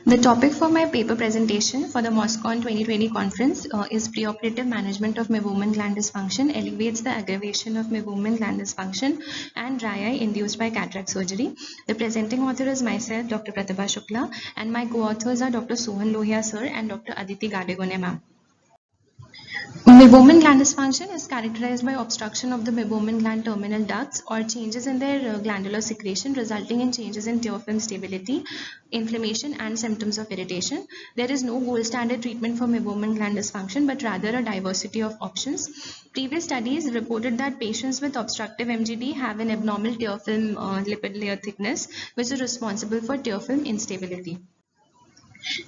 The topic for my paper presentation for the MOSCON 2020 conference is preoperative management of meibomian gland dysfunction elevates the aggravation of meibomian gland dysfunction and dry eye induced by cataract surgery. The presenting author is myself, Dr. Pratibha Shukla, and my co-authors are Dr. Sohan Lohia sir and Dr. Aditi Gadegone ma'am. Meibomian gland dysfunction is characterized by obstruction of the meibomian gland terminal ducts or changes in their glandular secretion resulting in changes in tear film stability, inflammation and symptoms of irritation. There is no gold standard treatment for meibomian gland dysfunction but rather a diversity of options. Previous studies reported that patients with obstructive MGD have an abnormal tear film lipid layer thickness which is responsible for tear film instability.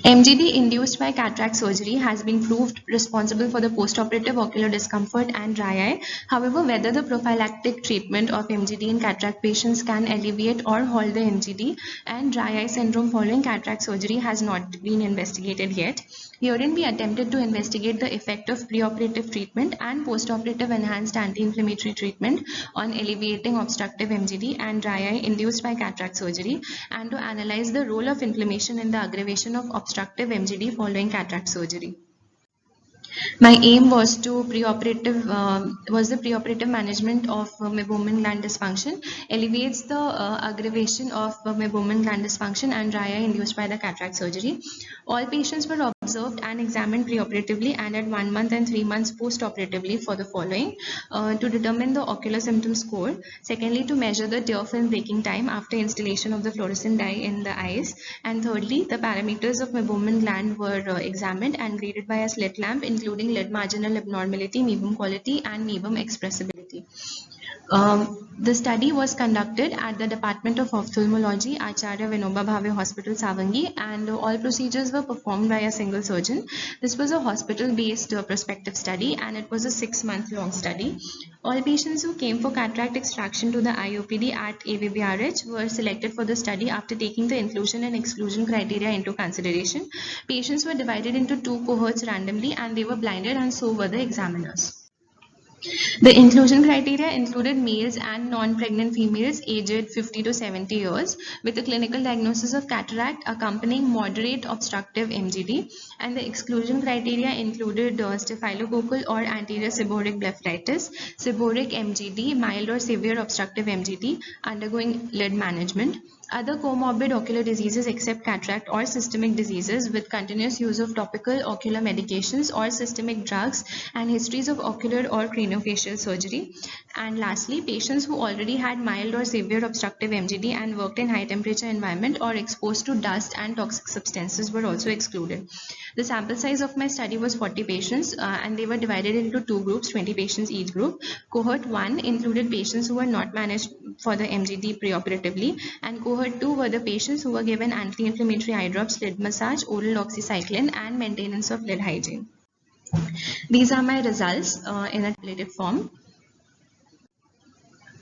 MGD induced by cataract surgery has been proved responsible for the postoperative ocular discomfort and dry eye. However, whether the prophylactic treatment of MGD in cataract patients can alleviate or halt the MGD and dry eye syndrome following cataract surgery has not been investigated yet. Herein we attempted to investigate the effect of preoperative treatment and postoperative enhanced anti-inflammatory treatment on alleviating obstructive MGD and dry eye induced by cataract surgery and to analyze the role of inflammation in the aggravation of obstructive MGD following cataract surgery. My aim was the preoperative management of meibomian gland dysfunction, alleviates the aggravation of meibomian gland dysfunction and dry eye induced by the cataract surgery. All patients were observed and examined preoperatively and at 1 month and 3 months postoperatively for the following: to determine the ocular symptom score, secondly to measure the tear film breaking time after installation of the fluorescent dye in the eyes, and thirdly the parameters of meibomian gland were examined and graded by a slit lamp including lid marginal abnormality, meibum quality and meibum expressibility. The study was conducted at the Department of Ophthalmology, Acharya Vinoba Bhave Hospital, Savangi, and all procedures were performed by a single surgeon. This was a hospital-based prospective study and it was a 6-month-long study. All patients who came for cataract extraction to the IOPD at AVBRH were selected for the study after taking the inclusion and exclusion criteria into consideration. Patients were divided into 2 cohorts randomly and they were blinded and so were the examiners. The inclusion criteria included males and non-pregnant females aged 50 to 70 years with a clinical diagnosis of cataract accompanying moderate obstructive MGD, and the exclusion criteria included staphylococcal or anterior seborrheic blepharitis, seborrheic MGD, mild or severe obstructive MGD undergoing lid management, other comorbid ocular diseases except cataract or systemic diseases with continuous use of topical ocular medications or systemic drugs and histories of ocular or craniofacial surgery. And lastly, patients who already had mild or severe obstructive MGD and worked in high temperature environment or exposed to dust and toxic substances were also excluded. The sample size of my study was 40 patients and they were divided into 2 groups, 20 patients each group. Cohort 1 included patients who were not managed for the MGD preoperatively, and Cohort 2 were the patients who were given anti-inflammatory eye drops, lid massage, oral oxycycline and maintenance of lid hygiene. These are my results in a tabulated form.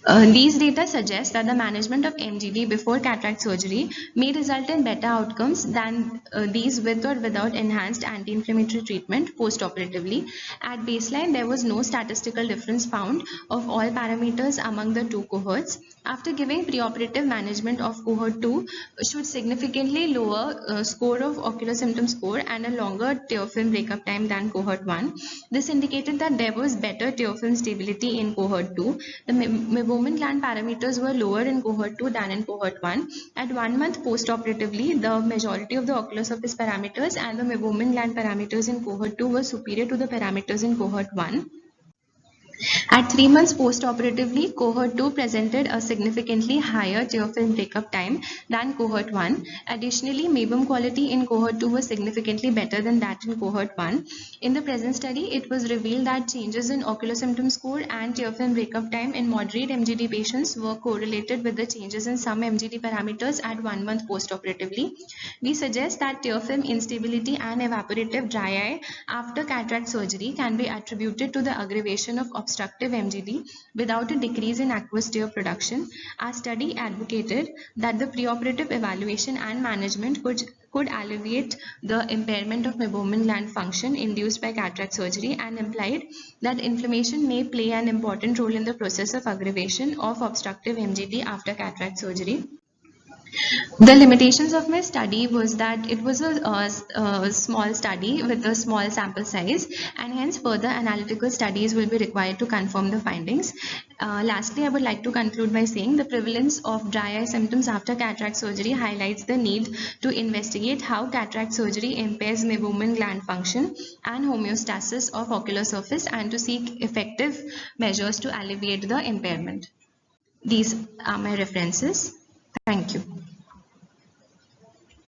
These data suggest that the management of MGD before cataract surgery may result in better outcomes than these with or without enhanced anti-inflammatory treatment postoperatively. At baseline, there was no statistical difference found of all parameters among the 2 cohorts. After giving preoperative management of cohort 2 should significantly lower score of ocular symptom score and a longer tear film breakup time than cohort 1. This indicated that there was better tear film stability in cohort 2. The meibomian gland parameters were lower in cohort 2 than in cohort 1. At 1 month postoperatively, the majority of the ocular surface parameters and the meibomian gland parameters in cohort 2 were superior to the parameters in cohort 1. At 3 months postoperatively, cohort 2 presented a significantly higher tear film breakup time than cohort 1. Additionally, meibum quality in cohort 2 was significantly better than that in cohort 1. In the present study, it was revealed that changes in ocular symptom score and tear film breakup time in moderate MGD patients were correlated with the changes in some MGD parameters at 1 month postoperatively. We suggest that tear film instability and evaporative dry eye after cataract surgery can be attributed to the aggravation of obstructive MGD without a decrease in aqueous tear production. Our study advocated that the preoperative evaluation and management could alleviate the impairment of meibomian gland function induced by cataract surgery and implied that inflammation may play an important role in the process of aggravation of obstructive MGD after cataract surgery. The limitations of my study was that it was a small study with a small sample size, and hence further analytical studies will be required to confirm the findings. Lastly, I would like to conclude by saying the prevalence of dry eye symptoms after cataract surgery highlights the need to investigate how cataract surgery impairs meibomian gland function and homeostasis of ocular surface, and to seek effective measures to alleviate the impairment. These are my references. Thank you.